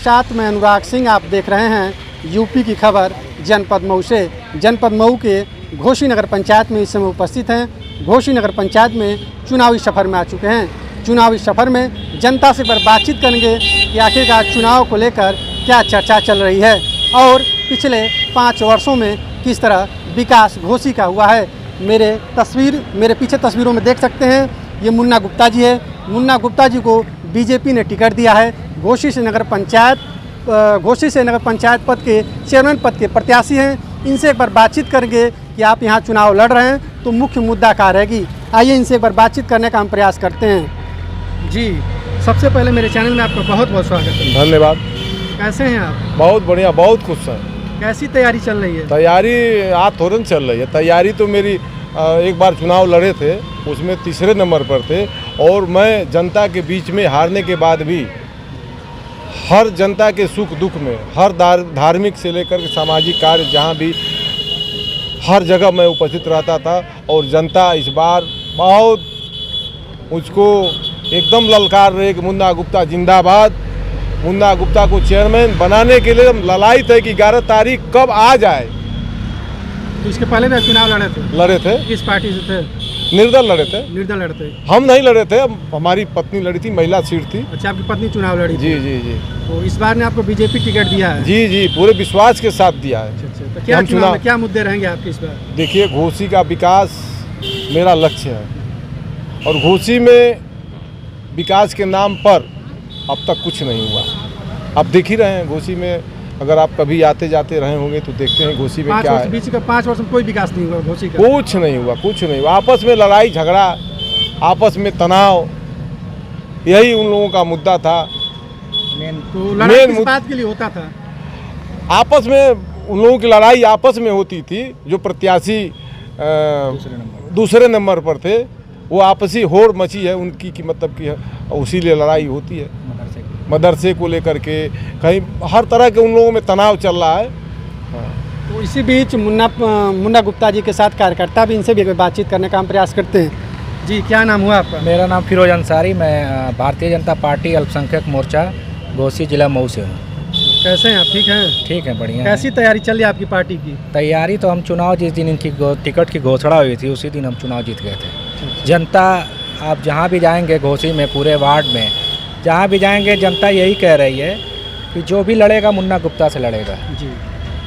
साथ मैं अनुराग सिंह। आप देख रहे हैं यूपी की खबर जनपद मऊ से। जनपद मऊ के घोसी नगर पंचायत में इस समय उपस्थित हैं। घोसी नगर पंचायत में चुनावी सफ़र में आ चुके हैं। चुनावी सफ़र में जनता से पर बातचीत करेंगे कि आखिरकार चुनाव को लेकर क्या चर्चा चल रही है और पिछले 5 वर्षों में किस तरह विकास घोसी का हुआ है। मेरे पीछे तस्वीरों में देख सकते हैं, ये मुन्ना गुप्ता जी है। मुन्ना गुप्ता जी को बीजेपी ने टिकट दिया है। घोसी से नगर पंचायत पद के चेयरमैन पद के प्रत्याशी हैं। इनसे एक बार बातचीत करेंगे कि आप यहाँ चुनाव लड़ रहे हैं तो मुख्य मुद्दा क्या रहेगी। आइए इनसे एक बार बातचीत करने का हम प्रयास करते हैं। जी, सबसे पहले मेरे चैनल में आपका बहुत बहुत स्वागत है। धन्यवाद। कैसे हैं आप? बहुत बढ़िया, बहुत खुश हैं। कैसी तैयारी चल रही है? तैयारी आज तुरंत चल रही है। तैयारी तो मेरी एक बार चुनाव लड़े थे, उसमें तीसरे नंबर पर थे और मैं जनता के बीच में हारने के बाद भी हर जनता के सुख दुख में, हर धार्मिक से लेकर के सामाजिक कार्य जहाँ भी हर जगह मैं उपस्थित रहता था और जनता इस बार बहुत मुझको एकदम ललकार रही कि मुन्ना गुप्ता जिंदाबाद। मुन्ना गुप्ता को चेयरमैन बनाने के लिए हम ललायित है कि 11 तारीख कब आ जाए। तो इसके पहले भी चुनाव लड़े थे। किस पार्टी से थे? निर्दल लड़े थे। निर्दल लड़ते? हम नहीं लड़े थे, हमारी पत्नी लड़ी थी, महिला सीट थी। अच्छा, आपकी पत्नी चुनाव लड़ी? जी जी जी। तो इस बार ने आपको बीजेपी टिकट दिया है? जी जी, पूरे विश्वास के साथ दिया है। अच्छा, तो क्या चुनाव में क्या मुद्दे रहेंगे आपके इस बार? देखिए, घोसी का विकास मेरा लक्ष्य है और घोसी में विकास के नाम पर अब तक कुछ नहीं हुआ। आप देख ही रहे हैं घोसी में, अगर आप कभी आते जाते रहे होंगे तो देखते हैं घोसी में क्या है। बीच का 5 वर्ष में कोई विकास नहीं हुआ घोसी का? कुछ नहीं हुआ। आपस में लड़ाई झगड़ा, आपस में तनाव, यही उन लोगों का मुद्दा था। तो लड़ाई किस बात के लिए होता था? आपस में उन लोगों की लड़ाई आपस में होती थी। जो प्रत्याशी दूसरे नंबर पर थे वो आपसी होड़ मची है उनकी की मतलब की है, उसी लिए लड़ाई होती है। मदरसे को लेकर के कहीं हर तरह के उन लोगों में तनाव चल रहा है। तो इसी बीच मुन्ना गुप्ता जी के साथ कार्यकर्ता भी, इनसे भी बातचीत करने का हम प्रयास करते हैं। जी, क्या नाम हुआ आपका? मेरा नाम फिरोज अंसारी, मैं भारतीय जनता पार्टी अल्पसंख्यक मोर्चा घोसी जिला मऊ से हूँ। कैसे हैं आप? ठीक हैं? ठीक है, बढ़िया। कैसी तैयारी चल रही है आपकी पार्टी की? तैयारी तो हम चुनाव जिस दिन इनकी टिकट की घोषणा हुई थी उसी दिन हम चुनाव जीत गए थे। जनता, आप जहाँ भी जाएंगे घोसी में, पूरे वार्ड में जहाँ भी जाएंगे, जनता यही कह रही है कि जो भी लड़ेगा मुन्ना गुप्ता से लड़ेगा। जी।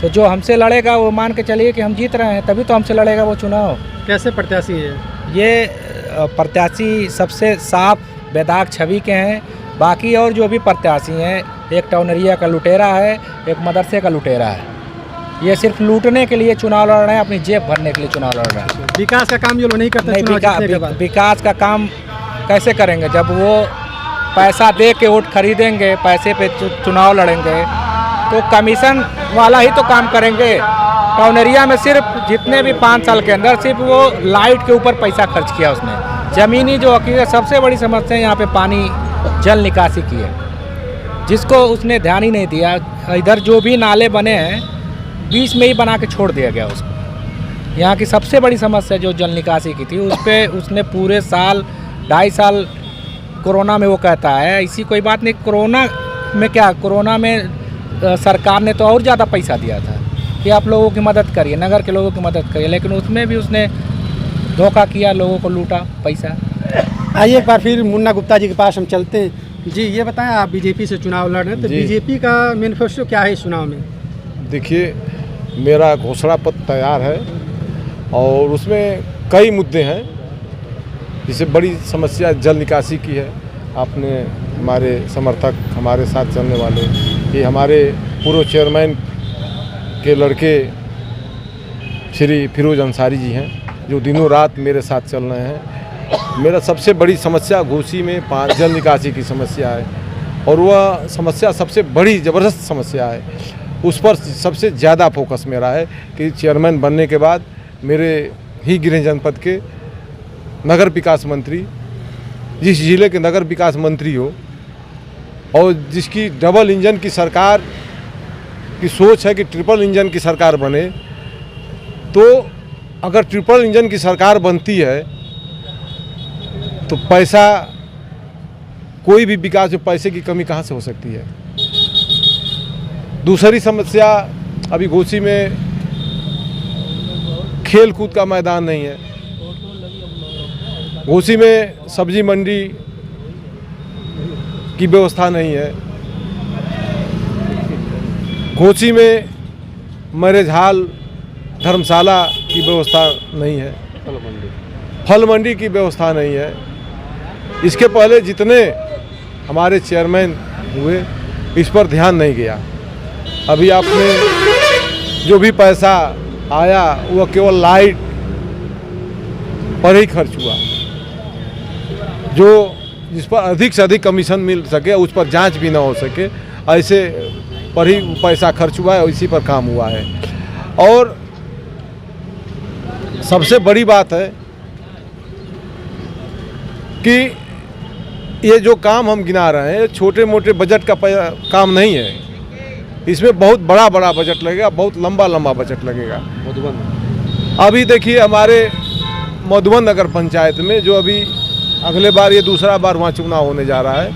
तो जो हमसे लड़ेगा वो मान के चलिए कि हम जीत रहे हैं, तभी तो हमसे लड़ेगा वो चुनाव। कैसे प्रत्याशी है ये? प्रत्याशी सबसे साफ बेदाग छवि के हैं। बाकी और जो भी प्रत्याशी हैं, एक टाउनरिया का लुटेरा है, एक मदरसे का लुटेरा है। ये सिर्फ लूटने के लिए चुनाव लड़ रहे हैं, अपनी जेब भरने के लिए चुनाव लड़ रहे हैं। विकास का काम ये लोग नहीं करते? विकास का काम कैसे करेंगे जब वो पैसा दे के वोट खरीदेंगे, पैसे पे चुनाव लड़ेंगे तो कमीशन वाला ही तो काम करेंगे। टाउनरिया में सिर्फ जितने भी 5 साल के अंदर सिर्फ वो लाइट के ऊपर पैसा खर्च किया उसने। ज़मीनी जो हकीकत सबसे बड़ी समस्या यहाँ पे पानी जल निकासी की है, जिसको उसने ध्यान ही नहीं दिया। इधर जो भी नाले बने हैं बीच में ही बना के छोड़ दिया गया उसको। यहाँ की सबसे बड़ी समस्या जो जल निकासी की थी उस पर उसने पूरे साल 2.5 साल कोरोना में वो कहता है ऐसी कोई बात नहीं। कोरोना में सरकार ने तो और ज़्यादा पैसा दिया था कि आप लोगों की मदद करिए, नगर के लोगों की मदद करिए, लेकिन उसमें भी उसने धोखा किया, लोगों को लूटा पैसा। आइए एक बार फिर मुन्ना गुप्ता जी के पास हम चलते हैं। जी, ये बताएं, आप बीजेपी से चुनाव लड़ रहे हैं तो बीजेपी का मैनिफेस्टो क्या है इस चुनाव में? देखिए, मेरा घोषणा पत्र तैयार है और उसमें कई मुद्दे हैं। जिससे बड़ी समस्या जल निकासी की है। आपने हमारे समर्थक, हमारे साथ चलने वाले, ये हमारे पूर्व चेयरमैन के लड़के श्री फिरोज अंसारी जी हैं जो दिनों रात मेरे साथ चल रहे हैं। मेरा सबसे बड़ी समस्या घोसी में जल निकासी की समस्या है और वह समस्या सबसे बड़ी ज़बरदस्त समस्या है। उस पर सबसे ज़्यादा फोकस मेरा है कि चेयरमैन बनने के बाद मेरे ही गृह जनपद के नगर विकास मंत्री, जिस जिले के नगर विकास मंत्री हो और जिसकी डबल इंजन की सरकार की सोच है कि ट्रिपल इंजन की सरकार बने, तो अगर ट्रिपल इंजन की सरकार बनती है तो पैसा, कोई भी विकास, जो पैसे की कमी कहाँ से हो सकती है। दूसरी समस्या अभी घोसी में खेल कूद का मैदान नहीं है। घोसी में सब्जी मंडी की व्यवस्था नहीं है। घोसी में मैरिज हॉल धर्मशाला की व्यवस्था नहीं है। फल मंडी की व्यवस्था नहीं है। इसके पहले जितने हमारे चेयरमैन हुए इस पर ध्यान नहीं गया। अभी आपने जो भी पैसा आया वह केवल लाइट पर ही खर्च हुआ। जो जिस पर अधिक से अधिक कमीशन मिल सके, उस पर जांच भी ना हो सके, ऐसे पर ही पैसा खर्च हुआ है और इसी पर काम हुआ है। और सबसे बड़ी बात है कि ये जो काम हम गिना रहे हैं छोटे मोटे बजट का काम नहीं है। इसमें बहुत बड़ा बड़ा बजट लगेगा, बहुत लंबा लंबा बजट लगेगा। अभी देखिए हमारे मधुबन नगर पंचायत में जो अभी अगले बार ये दूसरा बार वहाँ चुनाव होने जा रहा है,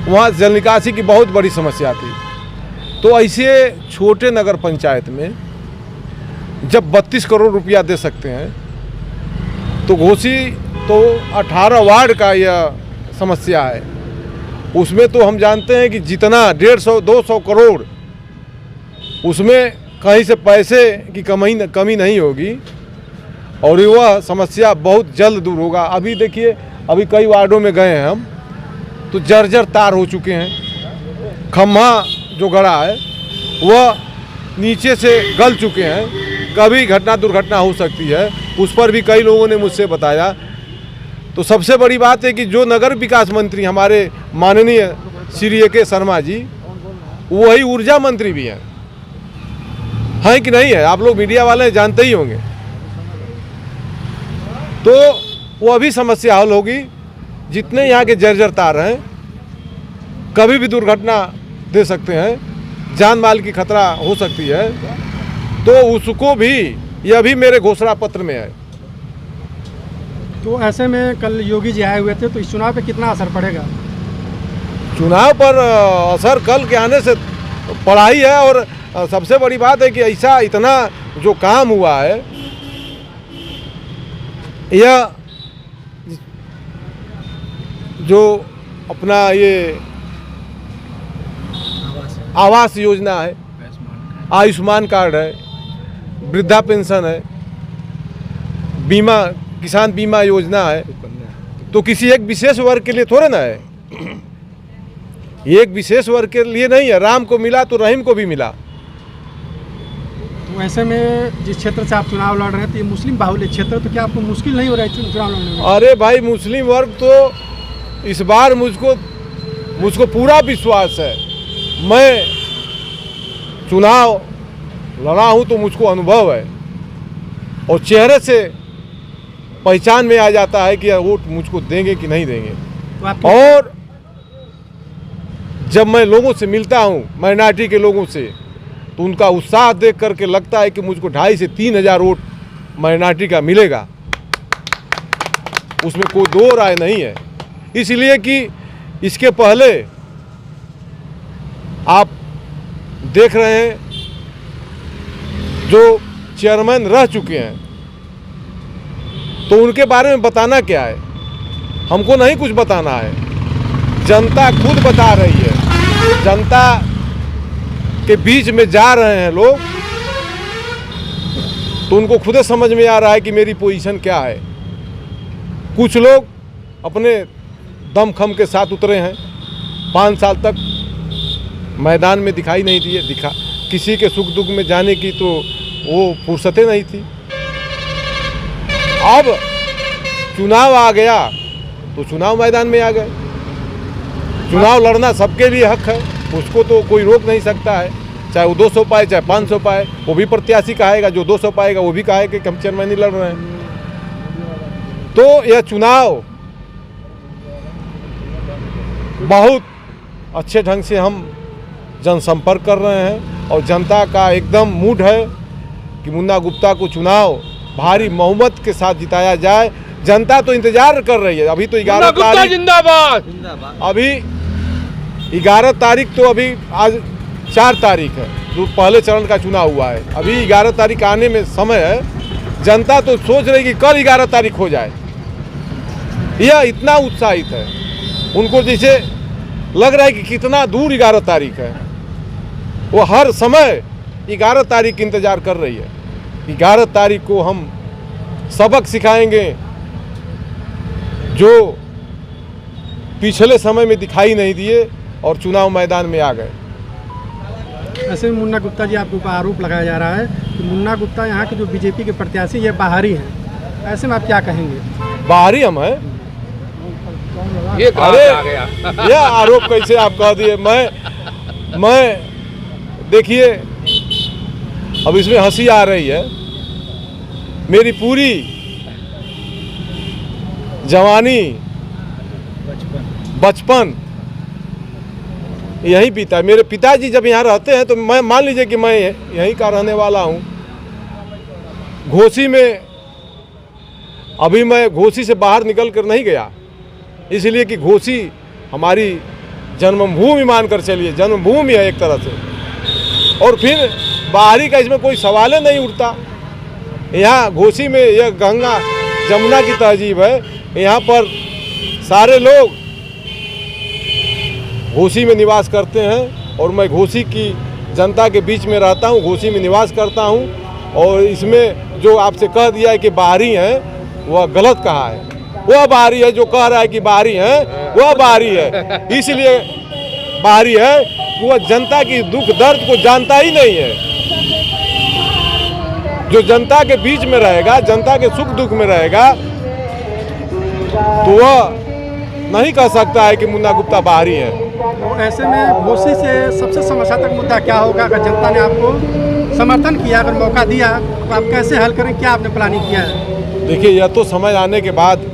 वहाँ जल निकासी की बहुत बड़ी समस्या थी। तो ऐसे छोटे नगर पंचायत में जब 32 करोड़ रुपया दे सकते हैं तो घोसी तो 18 वार्ड का यह समस्या है। उसमें तो हम जानते हैं कि जितना 150-200 करोड़ उसमें कहीं से पैसे की कमी नहीं होगी और वह समस्या बहुत जल्द दूर होगा। अभी देखिए अभी कई वार्डों में गए हैं हम तो जर्जर तार हो चुके हैं। खम्भा जो गड़ा है वह नीचे से गल चुके हैं। कभी घटना दुर्घटना हो सकती है, उस पर भी कई लोगों ने मुझसे बताया। तो सबसे बड़ी बात है कि जो नगर विकास मंत्री हमारे माननीय श्री A.K. शर्मा जी, वही ऊर्जा मंत्री भी हैं कि नहीं है? आप लोग मीडिया वाले जानते ही होंगे। तो वो अभी समस्या हल होगी। जितने यहाँ के जर्जर तार हैं कभी भी दुर्घटना दे सकते हैं, जान माल की खतरा हो सकती है, तो उसको भी यह भी मेरे घोषणा पत्र में है। तो ऐसे में कल योगी जी आए हुए थे, तो इस चुनाव पे कितना असर पड़ेगा? चुनाव पर असर कल के आने से पड़ा ही है। और सबसे बड़ी बात है कि ऐसा इतना जो काम हुआ है, यह जो अपना ये आवास योजना है, आयुष्मान कार्ड है, वृद्धा पेंशन है, बीमा किसान बीमा योजना है, तो किसी एक विशेष वर्ग के लिए थोड़े ना है। एक विशेष वर्ग के लिए नहीं है। राम को मिला तो रहीम को भी मिला। तो ऐसे में जिस क्षेत्र से आप चुनाव लड़ रहे हैं तो ये मुस्लिम बाहुल्य क्षेत्र, तो क्या आपको मुश्किल नहीं हो रहा है चुनाव लड़ने में? अरे भाई, मुस्लिम वर्ग तो इस बार मुझको पूरा विश्वास है। मैं चुनाव लड़ा हूँ तो मुझको अनुभव है और चेहरे से पहचान में आ जाता है कि वोट मुझको देंगे कि नहीं देंगे। तो और जब मैं लोगों से मिलता हूँ, माइनॉरिटी के लोगों से, तो उनका उत्साह देख करके लगता है कि मुझको 2,500 से 3,000 वोट माइनॉरिटी का मिलेगा। उसमें कोई दो राय नहीं है। इसलिए कि इसके पहले आप देख रहे हैं जो चेयरमैन रह चुके हैं, तो उनके बारे में बताना क्या है? हमको नहीं कुछ बताना है, जनता खुद बता रही है। जनता के बीच में जा रहे हैं लोग, तो उनको खुद समझ में आ रहा है कि मेरी पोजीशन क्या है। कुछ लोग अपने दमखम के साथ उतरे हैं, 5 साल तक मैदान में दिखाई नहीं दिए। किसी के सुख दुख में जाने की तो वो फुर्सतें नहीं थी। अब चुनाव आ गया तो चुनाव मैदान में आ गए। चुनाव लड़ना सबके लिए हक है, उसको तो कोई रोक नहीं सकता है। चाहे वो 200 पाए चाहे 500 पाए, वो भी प्रत्याशी कहेगा। जो 200 पाएगा वो भी कहेगा कि हम चेयरमैन लड़ रहे हैं। तो यह चुनाव बहुत अच्छे ढंग से हम जनसंपर्क कर रहे हैं और जनता का एकदम मूड है कि मुन्ना गुप्ता को चुनाव भारी बहुमत के साथ जिताया जाए। जनता तो इंतजार कर रही है। अभी तो 11 तारीख जिंदाबाद। अभी 11 तारीख तो अभी आज 4 तारीख है। पहले चरण का चुनाव हुआ है, अभी 11 तारीख आने में समय है। जनता तो सोच रही कि कल 11 तारीख हो जाए, यह इतना उत्साहित है। उनको जैसे लग रहा है कि कितना दूर 11 तारीख है। वो हर समय 11 तारीख की इंतज़ार कर रही है। 11 तारीख को हम सबक सिखाएंगे जो पिछले समय में दिखाई नहीं दिए और चुनाव मैदान में आ गए। ऐसे में मुन्ना गुप्ता जी आपके ऊपर आरोप लगाया जा रहा है कि मुन्ना गुप्ता यहाँ के जो बीजेपी के प्रत्याशी ये बाहरी हैं, ऐसे में आप क्या कहेंगे? बाहरी हम हैं? ये अरे आ गया। यह आरोप कैसे आप कह दिए? मैं देखिए, अब इसमें हंसी आ रही है। मेरी पूरी जवानी बचपन यहीं बीता है। मेरे पिताजी जब यहाँ रहते हैं तो मैं मान लीजिए कि मैं यहीं का रहने वाला हूँ। घोसी में अभी मैं घोसी से बाहर निकल कर नहीं गया, इसलिए कि घोसी हमारी जन्मभूमि मानकर चलिए, जन्मभूमि है एक तरह से। और फिर बाहरी का इसमें कोई सवाल ही नहीं उठता। यहाँ घोसी में यह गंगा जमुना की तहजीब है। यहाँ पर सारे लोग घोसी में निवास करते हैं और मैं घोसी की जनता के बीच में रहता हूँ, घोसी में निवास करता हूँ। और इसमें जो आपसे कह दिया है कि बाहरी हैं, वह गलत कहा है। वह बाहरी है जो कह रहा है कि बाहरी है, वह बाहरी है। इसलिए बाहरी है कि वह जनता की दुख दर्द को जानता ही नहीं है। जो जनता के बीच में रहेगा, जनता के सुख दुख में रहेगा, तो वह नहीं कह सकता है कि मुन्ना गुप्ता बाहरी है। तो ऐसे में घोसी से सबसे समस्यात्मक मुद्दा क्या होगा? अगर जनता ने आपको समर्थन किया, अगर मौका दिया, तो आप कैसे हल करें? क्या आपने प्लानिंग किया है? देखिए, यह तो समय आने के बाद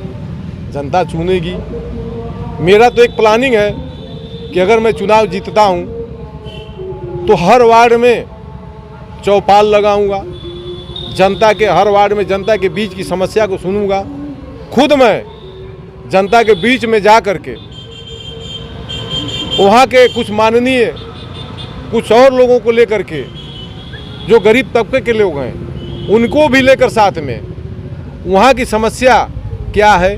जनता चुनेगी। मेरा तो एक प्लानिंग है कि अगर मैं चुनाव जीतता हूं तो हर वार्ड में चौपाल लगाऊंगा, जनता के हर वार्ड में जनता के बीच की समस्या को सुनूंगा। खुद मैं जनता के बीच में जा कर के वहाँ के कुछ माननीय कुछ और लोगों को लेकर के, जो गरीब तबके के लोग हैं, उनको भी लेकर साथ में वहाँ की समस्या क्या है,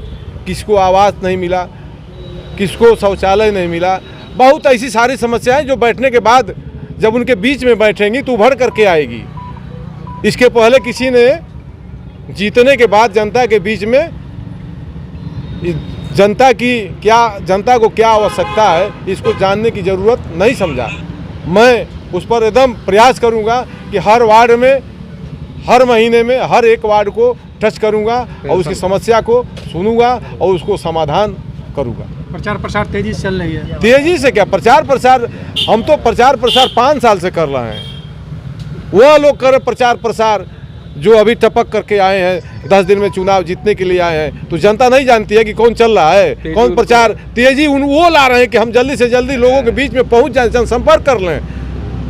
किसको आवास नहीं मिला, किसको शौचालय नहीं मिला, बहुत ऐसी सारी समस्याएं जो बैठने के बाद जब उनके बीच में बैठेंगी तो उभर करके आएगी। इसके पहले किसी ने जीतने के बाद जनता के बीच में जनता को क्या आवश्यकता है, इसको जानने की ज़रूरत नहीं समझा। मैं उस पर एकदम प्रयास करूंगा कि हर वार्ड में, हर महीने में हर एक वार्ड को टच करूंगा और उसकी समस्या को सुनूंगा और उसको समाधान करूंगा। प्रचार प्रसार तेजी से चल रही है? तेजी से क्या प्रचार प्रसार, हम तो प्रचार प्रसार 5 साल से कर रहे हैं। वह लोग कर प्रचार प्रसार जो अभी टपक करके आए हैं, 10 दिन में चुनाव जीतने के लिए आए हैं, तो जनता नहीं जानती है कि कौन चल रहा है, कौन प्रचार तेजी वो ला रहे हैं कि हम जल्दी से जल्दी लोगों के बीच में पहुंच जाएं, संपर्क कर लें।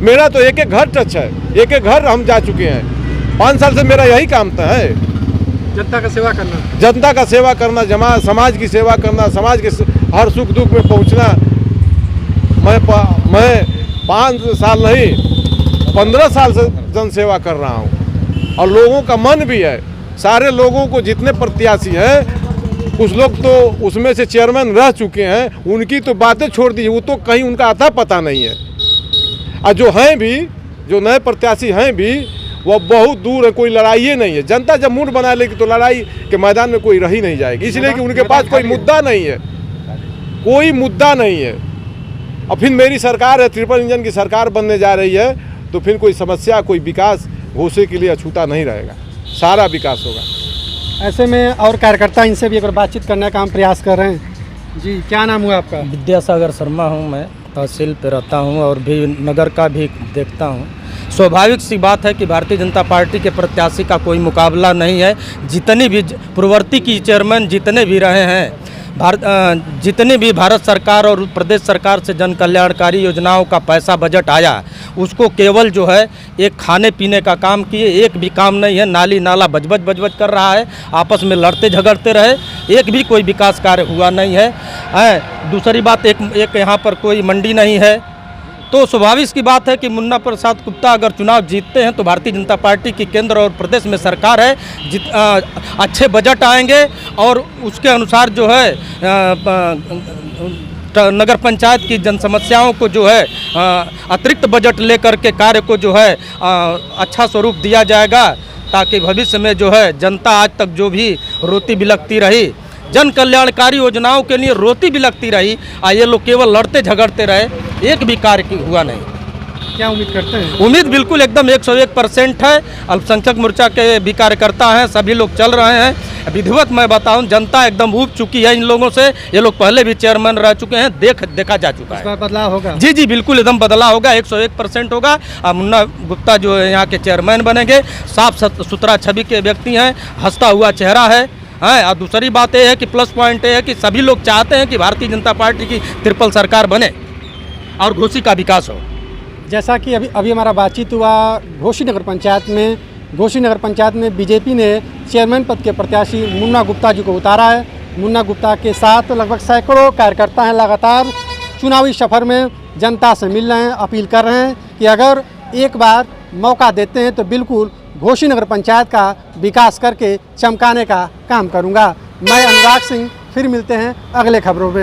मेरा तो एक एक घर टच है, एक एक घर हम जा चुके हैं। 5 साल से मेरा यही काम था है, जनता का सेवा करना, जनता का सेवा करना, समाज की सेवा करना, समाज के हर सुख दुख में पहुंचना। मैं 5 साल नहीं 15 साल से जन सेवा कर रहा हूं और लोगों का मन भी है। सारे लोगों को जितने प्रत्याशी हैं, कुछ लोग तो उसमें से चेयरमैन रह चुके हैं, उनकी तो बातें छोड़ दी, वो तो कहीं उनका आता पता नहीं है। और जो हैं भी, जो नए प्रत्याशी हैं भी, वह बहुत दूर है, कोई लड़ाई ही नहीं है। जनता जब मूड बना लेगी तो लड़ाई के मैदान में कोई रही नहीं जाएगी, इसलिए कि उनके पास कोई मुद्दा नहीं है, कोई मुद्दा नहीं है। और फिर मेरी सरकार है, ट्रिपल इंजन की सरकार बनने जा रही है, तो फिर कोई समस्या, कोई विकास घोसी के लिए अछूता नहीं रहेगा, सारा विकास होगा। ऐसे में और कार्यकर्ता, इनसे भी अगर बातचीत करने का हम प्रयास कर रहे हैं। जी, क्या नाम हुआ आपका? विद्यासागर शर्मा हूँ, मैं तहसील पे रहता हूँ और भी नगर का भी देखता हूँ। स्वाभाविक सी बात है कि भारतीय जनता पार्टी के प्रत्याशी का कोई मुकाबला नहीं है। जितनी भी पूर्ववर्ती की चेयरमैन जितने भी रहे हैं, जितनी भी भारत सरकार और प्रदेश सरकार से जन कल्याणकारी योजनाओं का पैसा बजट आया, उसको केवल जो है एक खाने पीने का काम किए, एक भी काम नहीं है। नाली नाला बजबज कर रहा है, आपस में लड़ते झगड़ते रहे, एक भी कोई विकास कार्य हुआ नहीं है। दूसरी बात, एक यहाँ पर कोई मंडी नहीं है, तो स्वाभाविक की बात है कि मुन्ना प्रसाद गुप्ता अगर चुनाव जीतते हैं तो भारतीय जनता पार्टी की केंद्र और प्रदेश में सरकार है, अच्छे बजट आएंगे और उसके अनुसार जो है नगर पंचायत की जन समस्याओं को जो है अतिरिक्त बजट लेकर के कार्य को जो है अच्छा स्वरूप दिया जाएगा, ताकि भविष्य में जो है जनता आज तक जो भी रोती बिलखती रही, जन कल्याणकारी योजनाओं के लिए रोती बिलखती रही, ये लोग केवल लड़ते झगड़ते रहे, एक भी कार्य हुआ नहीं। क्या उम्मीद करते हैं? उम्मीद बिल्कुल एकदम 101% है। अल्पसंख्यक मोर्चा के भी कार्यकर्ता हैं, सभी लोग चल रहे हैं। विधिवत मैं बताऊं, जनता एकदम ऊब चुकी है इन लोगों से। ये लोग पहले भी चेयरमैन रह चुके हैं, देखा जा चुका है। इस बार बदलाव होगा? जी जी बिल्कुल एकदम बदलाव होगा, 101% होगा। और मुन्ना गुप्ता जो है यहाँ के चेयरमैन बनेंगे, साफ सुथरा छवि के व्यक्ति हैं, हंसता हुआ चेहरा है। और दूसरी बात यह है कि प्लस पॉइंट ये है कि सभी लोग चाहते हैं कि भारतीय जनता पार्टी की ट्रिपल सरकार बने और घोसी का विकास हो। जैसा कि अभी हमारा बातचीत हुआ घोसी नगर पंचायत में बीजेपी ने चेयरमैन पद के प्रत्याशी मुन्ना गुप्ता जी को उतारा है। मुन्ना गुप्ता के साथ लगभग सैकड़ों कार्यकर्ता हैं, लगातार चुनावी सफर में जनता से मिल रहे हैं, अपील कर रहे हैं कि अगर एक बार मौका देते हैं तो बिल्कुल घोसी नगर पंचायत का विकास करके चमकाने का काम करूंगा। मैं अनुराग सिंह, फिर मिलते हैं अगले खबरों में।